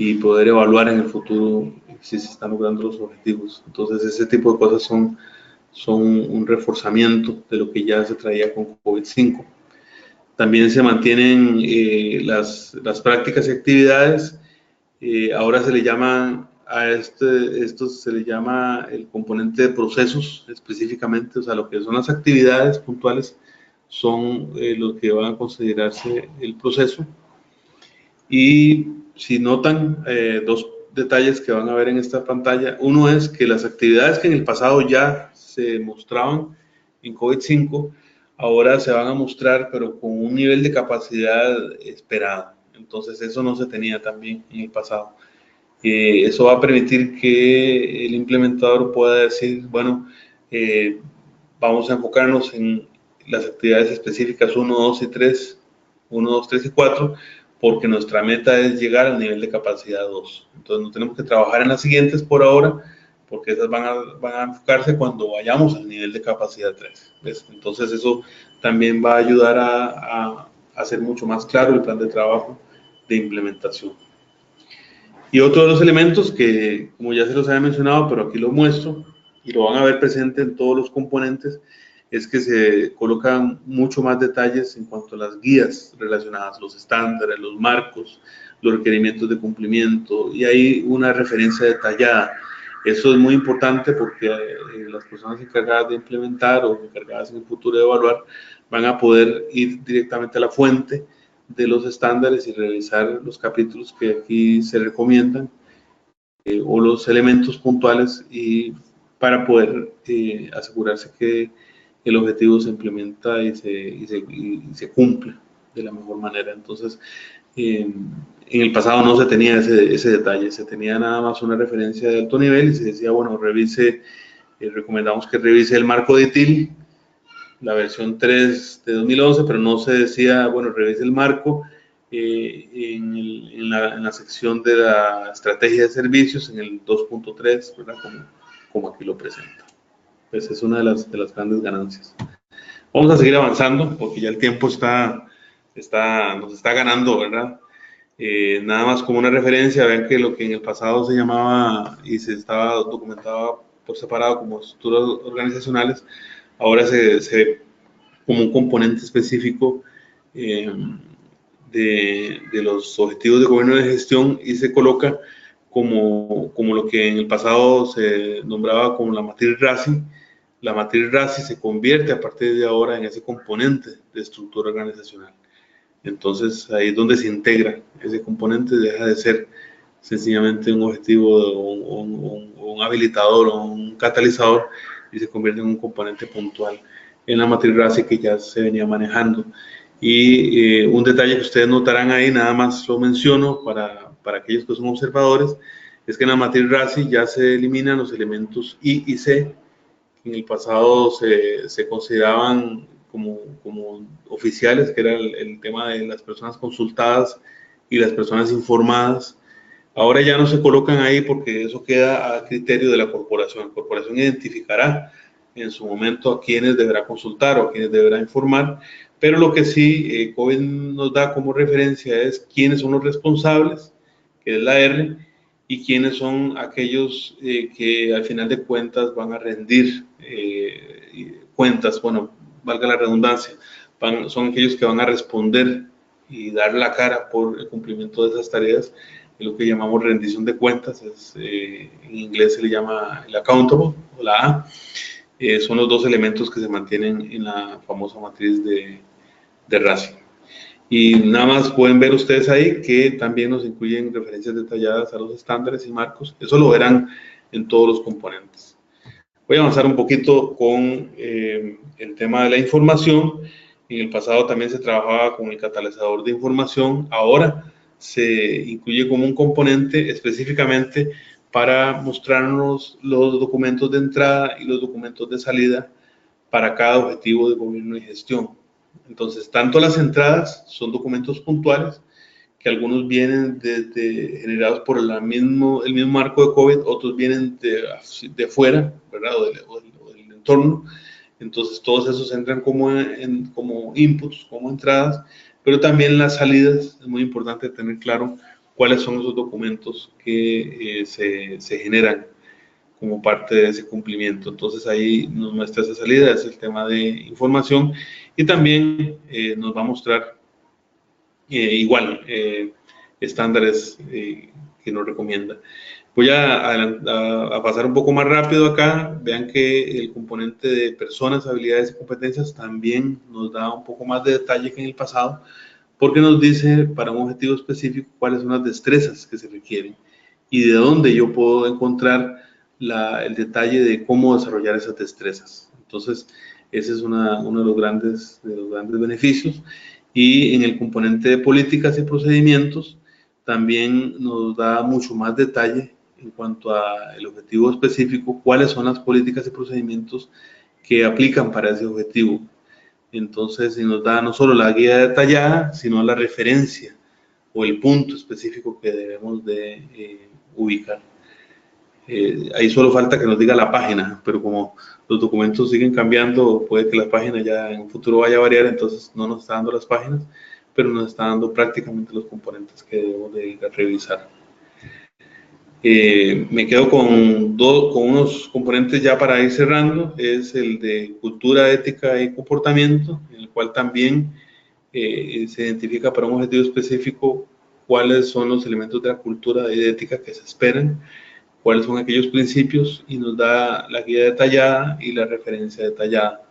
C: y poder evaluar en el futuro si se están logrando los objetivos. Entonces ese tipo de cosas son un reforzamiento de lo que ya se traía con COVID-5. También se mantienen las prácticas y actividades. Ahora se le llama esto se le llama el componente de procesos específicamente, o sea, lo que son las actividades puntuales son lo que van a considerarse el proceso. Y si notan, dos detalles que van a ver en esta pantalla. Uno es que las actividades que en el pasado ya se mostraban en COVID-5, ahora se van a mostrar, pero con un nivel de capacidad esperado. Entonces, eso no se tenía también en el pasado. Eso va a permitir que el implementador pueda decir, bueno, vamos a enfocarnos en las actividades específicas 1, 2 y 3, 1, 2, 3 y 4, porque nuestra meta es llegar al nivel de capacidad 2. Entonces no tenemos que trabajar en las siguientes por ahora, porque esas van a enfocarse cuando vayamos al nivel de capacidad 3. ¿Ves? Entonces eso también va a ayudar a hacer mucho más claro el plan de trabajo de implementación. Y otro de los elementos que, como ya se los había mencionado, pero aquí lo muestro y lo van a ver presente en todos los componentes, es que se colocan mucho más detalles en cuanto a las guías relacionadas, los estándares, los marcos, los requerimientos de cumplimiento, y hay una referencia detallada. Eso es muy importante porque las personas encargadas de implementar o encargadas en el futuro de evaluar van a poder ir directamente a la fuente de los estándares y revisar los capítulos que aquí se recomiendan o los elementos puntuales y para poder asegurarse que el objetivo se implementa y se cumple de la mejor manera. Entonces, en el pasado no se tenía ese detalle, se tenía nada más una referencia de alto nivel y se decía, bueno, recomendamos que revise el marco de ITIL, la versión 3 de 2011, pero no se decía, bueno, revise el marco en la sección de la estrategia de servicios, en el 2.3, ¿verdad? Como aquí lo presenta. Pues es una de las grandes ganancias. Vamos a seguir avanzando porque ya el tiempo nos está ganando, ¿verdad? Nada más como una referencia, vean que lo que en el pasado se llamaba y se estaba documentado por separado como estructuras organizacionales, ahora se ve como un componente específico de los objetivos de gobierno de gestión y se coloca como lo que en el pasado se nombraba como la matriz RACI. La matriz RACI se convierte a partir de ahora en ese componente de estructura organizacional. Entonces ahí es donde se integra ese componente, deja de ser sencillamente un objetivo o un habilitador o un catalizador y se convierte en un componente puntual en la matriz RACI que ya se venía manejando. Y un detalle que ustedes notarán ahí, nada más lo menciono para aquellos que son observadores, es que en la matriz RACI ya se eliminan los elementos I y C, que en el pasado se consideraban como oficiales, que era el tema de las personas consultadas y las personas informadas. Ahora ya no se colocan ahí porque eso queda a criterio de la corporación. La corporación identificará en su momento a quienes deberá consultar o a quienes deberá informar, pero lo que sí COVID nos da como referencia es quiénes son los responsables, que es la R, y quiénes son aquellos que al final de cuentas van a rendir cuentas, bueno, valga la redundancia, son aquellos que van a responder y dar la cara por el cumplimiento de esas tareas, lo que llamamos rendición de cuentas, en inglés se le llama el accountable o la A. Son los dos elementos que se mantienen en la famosa matriz de RACI. Y nada más pueden ver ustedes ahí que también nos incluyen referencias detalladas a los estándares y marcos. Eso lo verán en todos los componentes. Voy a avanzar un poquito con el tema de la información. En el pasado también se trabajaba con el catalizador de información. Ahora se incluye como un componente específicamente para mostrarnos los documentos de entrada y los documentos de salida para cada objetivo de gobierno y gestión. Entonces, tanto las entradas son documentos puntuales, que algunos vienen generados por el mismo marco de COVID, otros vienen de fuera, ¿verdad? O del entorno. Entonces, todos esos entran como inputs, como entradas, pero también las salidas. Es muy importante tener claro cuáles son esos documentos que se generan como parte de ese cumplimiento. Entonces ahí nos muestra esa salida, es el tema de información, y también nos va a mostrar igual estándares que nos recomienda. Voy a pasar un poco más rápido acá. Vean que el componente de personas, habilidades y competencias también nos da un poco más de detalle que en el pasado, porque nos dice para un objetivo específico cuáles son las destrezas que se requieren y de dónde yo puedo encontrar el detalle de cómo desarrollar esas destrezas. Entonces, ese es uno de los grandes beneficios. Y en el componente de políticas y procedimientos también nos da mucho más detalle en cuanto al objetivo específico, cuáles son las políticas y procedimientos que aplican para ese objetivo. Entonces, nos da no solo la guía detallada, sino la referencia o el punto específico que debemos de ubicar. Ahí solo falta que nos diga la página, pero como los documentos siguen cambiando, puede que la página ya en un futuro vaya a variar, entonces no nos está dando las páginas, pero nos está dando prácticamente los componentes que debemos de ir a revisar. Me quedo con unos componentes ya para ir cerrando, es el de cultura, ética y comportamiento, en el cual también se identifica para un objetivo específico cuáles son los elementos de la cultura y de ética que se esperan, cuáles son aquellos principios, y nos da la guía detallada y la referencia detallada.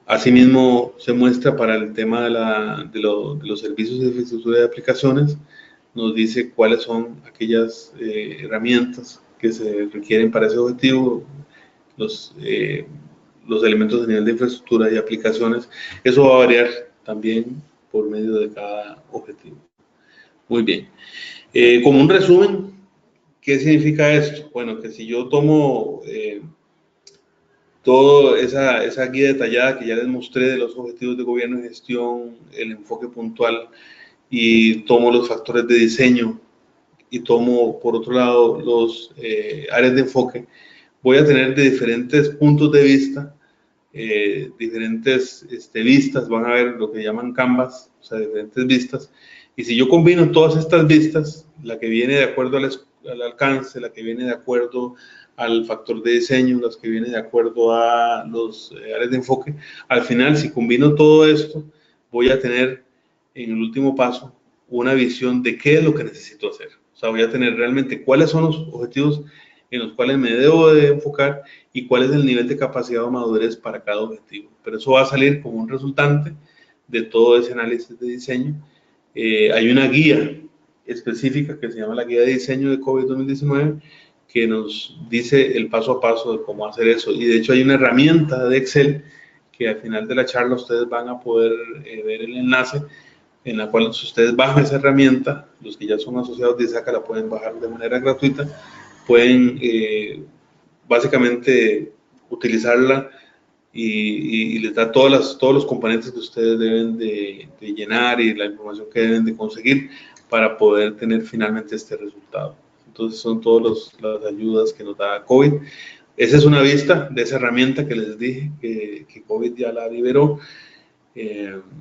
C: Asimismo, se muestra para el tema de los servicios de infraestructura de aplicaciones, nos dice cuáles son aquellas herramientas que se requieren para ese objetivo, los elementos de nivel de infraestructura y aplicaciones. Eso va a variar también por medio de cada objetivo. Muy bien. Como un resumen, ¿qué significa esto? Bueno, que si yo tomo toda esa guía detallada que ya les mostré de los objetivos de gobierno y gestión, el enfoque puntual, y tomo los factores de diseño y tomo, por otro lado, los áreas de enfoque, voy a tener de diferentes puntos de vista, diferentes vistas, van a ver lo que llaman canvas, o sea, diferentes vistas, y si yo combino todas estas vistas, la que viene de acuerdo al alcance, la que viene de acuerdo al factor de diseño, las que vienen de acuerdo a los áreas de enfoque, al final, si combino todo esto, voy a tener en el último paso una visión de qué es lo que necesito hacer. O sea, voy a tener realmente cuáles son los objetivos en los cuales me debo de enfocar y cuál es el nivel de capacidad o madurez para cada objetivo. Pero eso va a salir como un resultante de todo ese análisis de diseño. Hay una guía específica que se llama la guía de diseño de COVID 2019 que nos dice el paso a paso de cómo hacer eso. Y de hecho hay una herramienta de Excel que al final de la charla ustedes van a poder ver el enlace en la cual si ustedes bajan esa herramienta, los que ya son asociados de ISACA la pueden bajar de manera gratuita, pueden básicamente utilizarla y les da todos los componentes que ustedes deben de llenar y la información que deben de conseguir para poder tener finalmente este resultado. Entonces son todas las ayudas que nos da COVID. Esa es una vista de esa herramienta que les dije que COVID ya la liberó.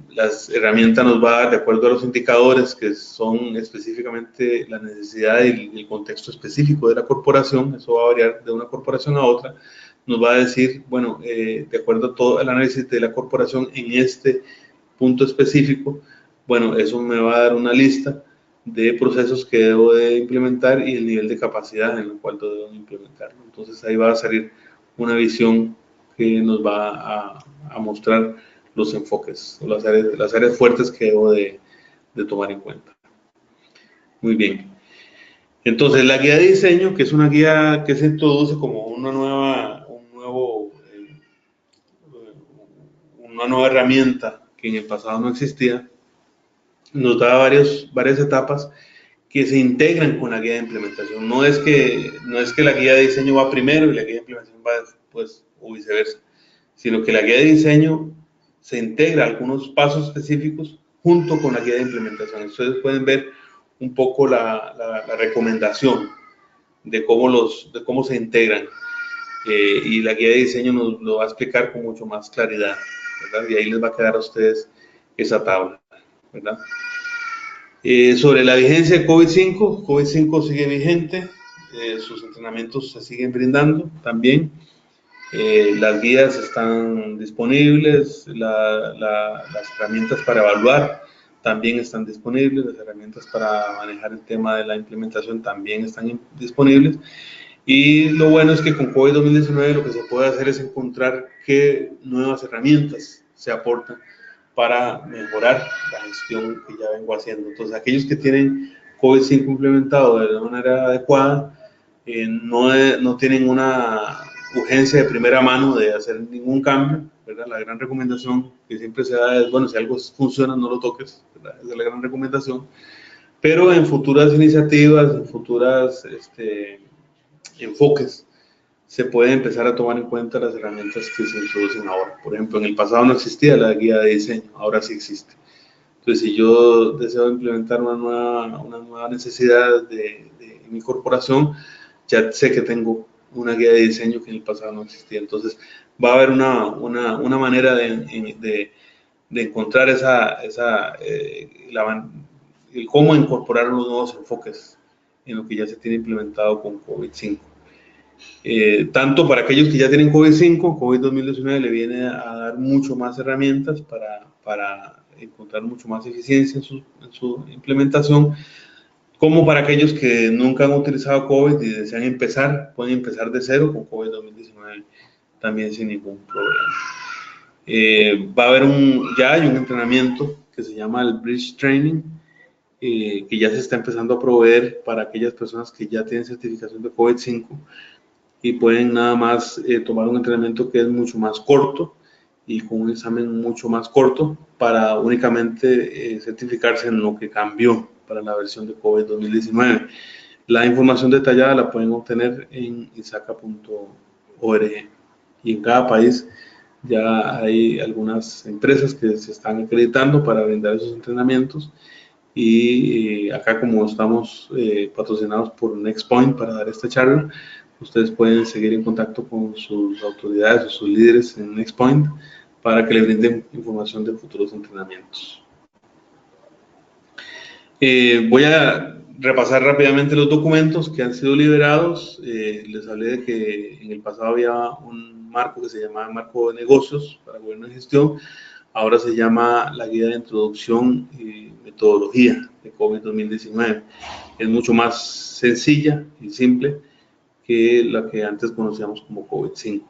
C: Las herramientas nos va a dar de acuerdo a los indicadores que son específicamente la necesidad y el contexto específico de la corporación. Eso va a variar de una corporación a otra. Nos va a decir, bueno, de acuerdo a todo el análisis de la corporación en este punto específico, bueno, eso me va a dar una lista de procesos que debo de implementar y el nivel de capacidad en el cual debo implementarlo. Entonces ahí va a salir una visión que nos va a mostrar los enfoques, o las áreas fuertes que debo de tomar en cuenta. Muy bien. Entonces, la guía de diseño, que es una guía que se introduce como una nueva herramienta que en el pasado no existía, nos da varias etapas que se integran con la guía de implementación. No es que la guía de diseño va primero y la guía de implementación va después, o viceversa, sino que la guía de diseño se integra algunos pasos específicos junto con la guía de implementación. Ustedes pueden ver un poco la recomendación de cómo se integran, y la guía de diseño nos lo va a explicar con mucho más claridad, ¿verdad? Y ahí les va a quedar a ustedes esa tabla, ¿verdad? Sobre la vigencia de COVID-5, COVID-5 sigue vigente, sus entrenamientos se siguen brindando también, las guías están disponibles, las herramientas para evaluar también están disponibles, las herramientas para manejar el tema de la implementación también están disponibles, y lo bueno es que con COVID 2019 lo que se puede hacer es encontrar qué nuevas herramientas se aportan para mejorar la gestión que ya vengo haciendo. Entonces, aquellos que tienen COVID-5 implementado de manera adecuada, no tienen una urgencia de primera mano de hacer ningún cambio, ¿verdad? La gran recomendación que siempre se da es, bueno, si algo funciona, no lo toques, ¿verdad? Esa es la gran recomendación. Pero en futuras iniciativas, en futuras enfoques, se puede empezar a tomar en cuenta las herramientas que se introducen ahora. Por ejemplo, en el pasado no existía la guía de diseño, ahora sí existe. Entonces, si yo deseo implementar una nueva necesidad de mi corporación, ya sé que tengo una guía de diseño que en el pasado no existía. Entonces, va a haber una manera de encontrar el cómo incorporar los nuevos enfoques en lo que ya se tiene implementado con COVID-5. Tanto para aquellos que ya tienen COVID-5, COVID 2019 le viene a dar mucho más herramientas para encontrar mucho más eficiencia en su implementación, como para aquellos que nunca han utilizado COVID y desean empezar, pueden empezar de cero con COVID 2019 también sin ningún problema. Va a haber ya hay un entrenamiento que se llama el Bridge Training, que ya se está empezando a proveer para aquellas personas que ya tienen certificación de COVID-5 y pueden nada más tomar un entrenamiento que es mucho más corto y con un examen mucho más corto para únicamente certificarse en lo que cambió para la versión de COVID 2019. La información detallada la pueden obtener en isaca.org, y en cada país ya hay algunas empresas que se están acreditando para brindar esos entrenamientos, y acá, como estamos patrocinados por NextPoint para dar esta charla, ustedes pueden seguir en contacto con sus autoridades o sus líderes en NextPoint para que le brinden información de futuros entrenamientos. Voy a repasar rápidamente los documentos que han sido liberados. Les hablé de que en el pasado había un marco que se llamaba Marco de Negocios para Gobierno y Gestión. Ahora se llama la Guía de Introducción y Metodología de COVID 2019. Es mucho más sencilla y simple que la que antes conocíamos como COVID-5.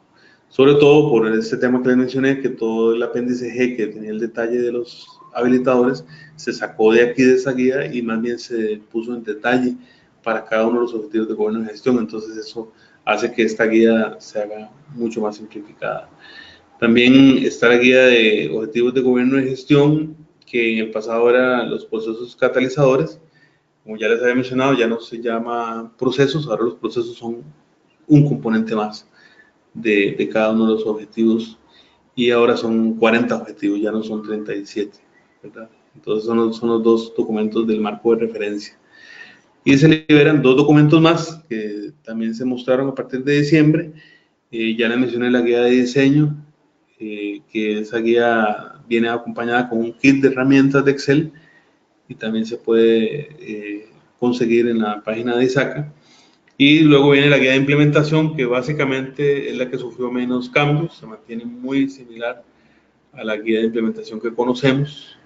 C: Sobre todo por este tema que les mencioné, que todo el apéndice G que tenía el detalle de los habilitadores se sacó de aquí de esa guía y más bien se puso en detalle para cada uno de los objetivos de gobierno y gestión. Entonces eso hace que esta guía se haga mucho más simplificada. También está la guía de objetivos de gobierno y gestión, que en el pasado eran los procesos catalizadores. Como ya les había mencionado, ya no se llama procesos, ahora los procesos son un componente más de cada uno de los objetivos, y ahora son 40 objetivos, ya no son 37, ¿verdad? Entonces son los dos documentos del marco de referencia. Y se liberan dos documentos más que también se mostraron a partir de diciembre. Ya les mencioné la guía de diseño, que esa guía viene acompañada con un kit de herramientas de Excel y también se puede conseguir en la página de ISACA. Y luego viene la guía de implementación, que básicamente es la que sufrió menos cambios, se mantiene muy similar a la guía de implementación que conocemos,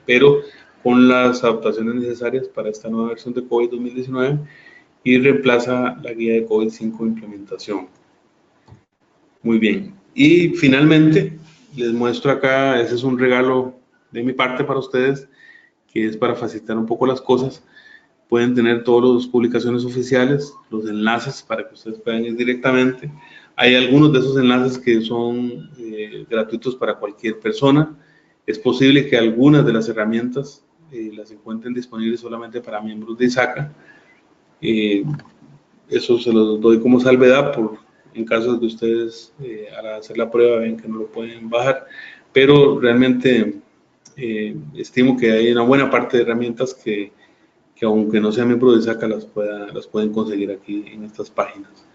C: pero con las adaptaciones necesarias para esta nueva versión de COVID 2019, y reemplaza la guía de COVID-5 implementación. Muy bien. Y finalmente, les muestro acá, ese es un regalo de mi parte para ustedes, que es para facilitar un poco las cosas. Pueden tener todas las publicaciones oficiales, los enlaces para que ustedes puedan ir directamente. Hay algunos de esos enlaces que son gratuitos para cualquier persona. Es posible que algunas de las herramientas las encuentren disponibles solamente para miembros de ISACA. Eso se los doy como salvedad en caso de que ustedes al hacer la prueba ven que no lo pueden bajar, pero realmente estimo que hay una buena parte de herramientas que aunque no sea miembro de ISACA las pueden conseguir aquí en estas páginas.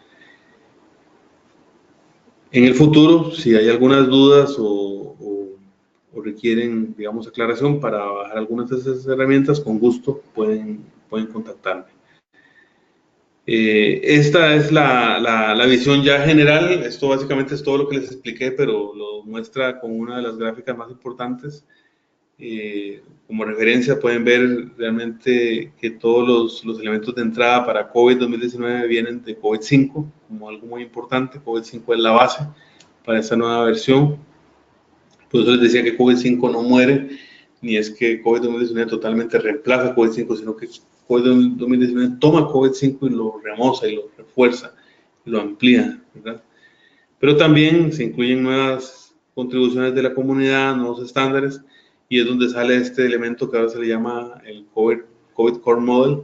C: En el futuro, si hay algunas dudas o requieren, digamos, aclaración para bajar algunas de esas herramientas, con gusto pueden contactarme. Esta es la visión ya general. Esto básicamente es todo lo que les expliqué, pero lo muestra con una de las gráficas más importantes. Como referencia pueden ver realmente que todos los elementos de entrada para COVID 2019 vienen de COVID-5 como algo muy importante. COVID-5 es la base para esta nueva versión. Por eso les decía que COVID-5 no muere, ni es que COVID 2019 totalmente reemplaza COVID-5, sino que COVID 2019 toma COVID-5 y lo remoza y lo refuerza y lo amplía, ¿verdad? Pero también se incluyen nuevas contribuciones de la comunidad, nuevos estándares, y es donde sale este elemento que ahora se le llama el COVID Core Model,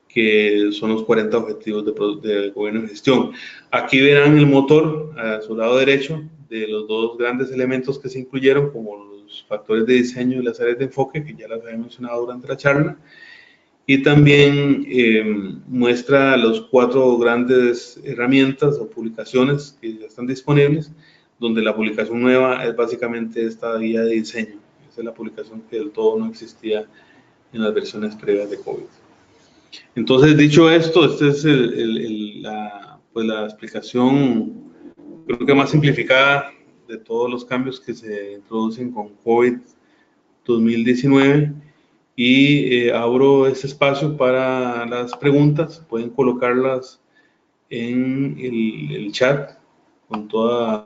C: que son los 40 objetivos de gobierno y gestión. Aquí verán el motor a su lado derecho de los dos grandes elementos que se incluyeron, como los factores de diseño y las áreas de enfoque, que ya las había mencionado durante la charla, y también muestra las 4 grandes herramientas o publicaciones que ya están disponibles, donde la publicación nueva es básicamente esta guía de diseño. Esa es la publicación que del todo no existía en las versiones previas de COVID. Entonces, dicho esto, esta es la explicación, creo que más simplificada de todos los cambios que se introducen con COVID 2019. Y abro este espacio para las preguntas. Pueden colocarlas en el chat con toda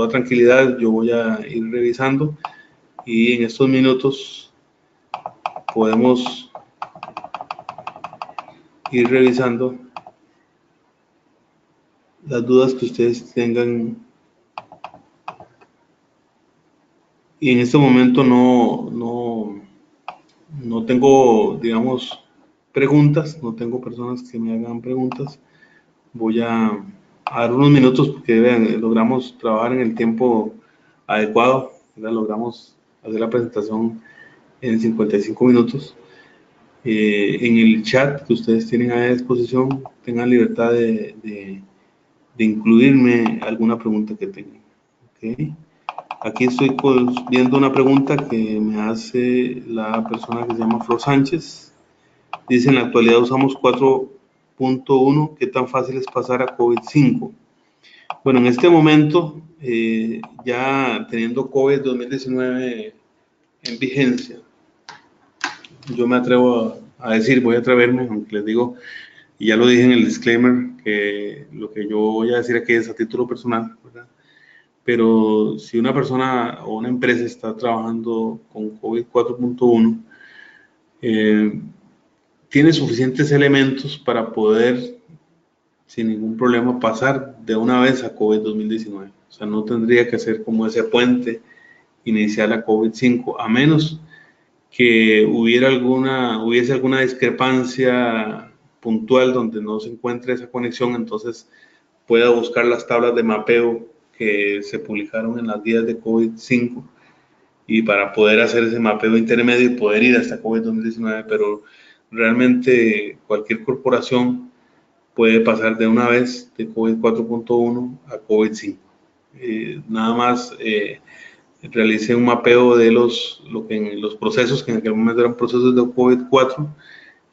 C: tranquilidad. Yo voy a ir revisando y en estos minutos podemos ir revisando las dudas que ustedes tengan. Y en este momento no tengo, digamos, preguntas, no tengo personas que me hagan preguntas. Voy a dar unos minutos porque vean, logramos trabajar en el tiempo adecuado, ¿verdad? Logramos hacer la presentación en 55 minutos. En el chat que ustedes tienen a disposición, tengan libertad de incluirme alguna pregunta que tengan. ¿Okay? Aquí estoy viendo una pregunta que me hace la persona que se llama Flor Sánchez. Dice, en la actualidad usamos 4.1, ¿qué tan fácil es pasar a COVID-5? Bueno, en este momento, ya teniendo COVID 2019 en vigencia, yo me atrevo a decir, voy a atreverme, aunque les digo, y ya lo dije en el disclaimer, que lo que yo voy a decir aquí es a título personal, ¿verdad? Pero si una persona o una empresa está trabajando con COVID 4.1, tiene suficientes elementos para poder, sin ningún problema, pasar de una vez a COVID 2019. O sea, no tendría que hacer como ese puente inicial a COVID-5, a menos que hubiese alguna discrepancia puntual donde no se encuentre esa conexión, entonces pueda buscar las tablas de mapeo que se publicaron en las guías de COVID-5 y para poder hacer ese mapeo intermedio y poder ir hasta COVID-2019, pero realmente cualquier corporación puede pasar de una vez de COVID 4.1 a COVID 5. Nada más realicé un mapeo de los procesos que en aquel momento eran procesos de COVID 4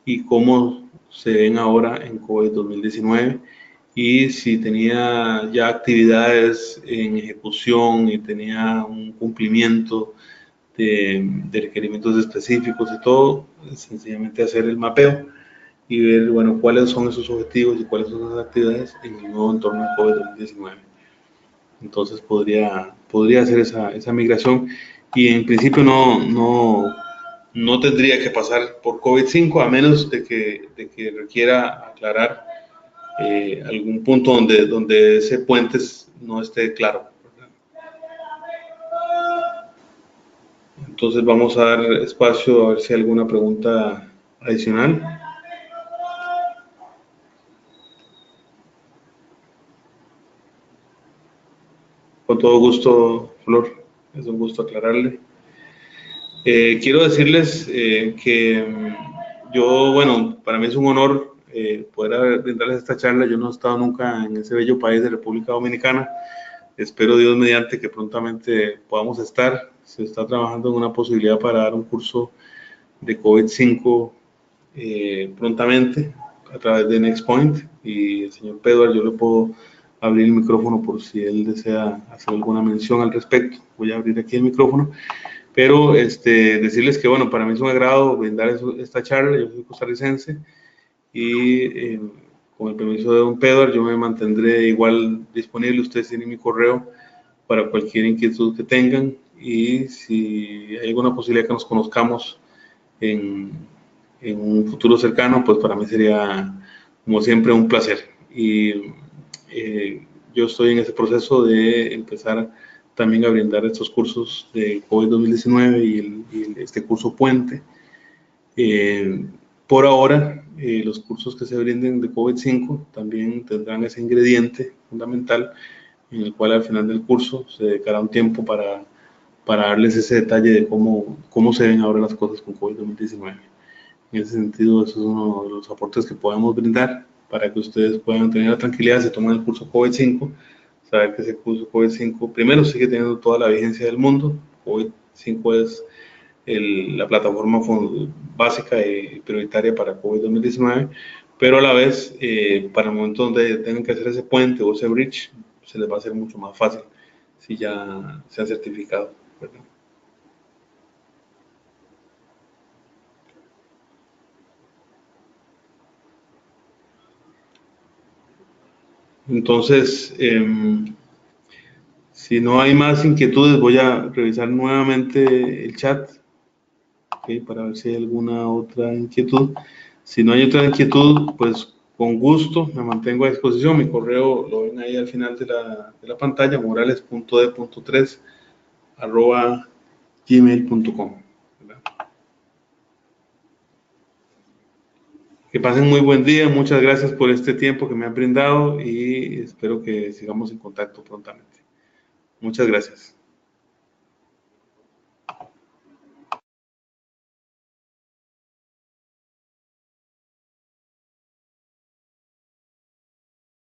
C: y cómo se ven ahora en COVID 2019 y si tenía ya actividades en ejecución y tenía un cumplimiento de requerimientos específicos y todo, sencillamente hacer el mapeo y ver, bueno, cuáles son esos objetivos y cuáles son esas actividades en el nuevo entorno de COVID-19. entonces podría hacer esa migración, y en principio no tendría que pasar por COVID-5, a menos de que requiera aclarar algún punto donde ese puente no esté claro, ¿verdad? Entonces vamos a dar espacio a ver si hay alguna pregunta adicional. Con todo gusto, Flor, es un gusto aclararle. Quiero decirles que yo, bueno, para mí es un honor poder brindarles esta charla. Yo no he estado nunca en ese bello país de República Dominicana. Espero Dios mediante que prontamente podamos estar. Se está trabajando en una posibilidad para dar un curso de COVID-5 prontamente a través de NextPoint, y el señor Pedro, yo le puedo abrir el micrófono por si él desea hacer alguna mención al respecto. Voy a abrir aquí el micrófono, pero decirles que, bueno, para mí es un agrado brindar esta charla. Yo soy costarricense y con el permiso de don Pedro, yo me mantendré igual disponible. Ustedes tienen mi correo para cualquier inquietud que tengan, y si hay alguna posibilidad que nos conozcamos en un futuro cercano, pues para mí sería, como siempre, un placer. Y yo estoy en ese proceso de empezar también a brindar estos cursos de COVID 2019 y este curso puente. Por ahora, los cursos que se brinden de COVID-5 también tendrán ese ingrediente fundamental, en el cual al final del curso se dedicará un tiempo para darles ese detalle de cómo se ven ahora las cosas con COVID 2019. En ese sentido, eso es uno de los aportes que podemos brindar para que ustedes puedan tener la tranquilidad, si toman el curso COVID-5, saber que ese curso COVID-5 primero sigue teniendo toda la vigencia del mundo. COVID-5 es la plataforma básica y prioritaria para COVID 2019, pero a la vez, para el momento donde tengan que hacer ese puente o ese bridge, se les va a hacer mucho más fácil si ya se han certificado, ¿verdad? Entonces, si no hay más inquietudes, voy a revisar nuevamente el chat, ¿okay? Para ver si hay alguna otra inquietud. Si no hay otra inquietud, pues con gusto me mantengo a disposición. Mi correo lo ven ahí al final de la pantalla, morales.d.3@gmail.com. Que pasen muy buen día. Muchas gracias por este tiempo que me han brindado, y espero que sigamos en contacto prontamente. Muchas gracias.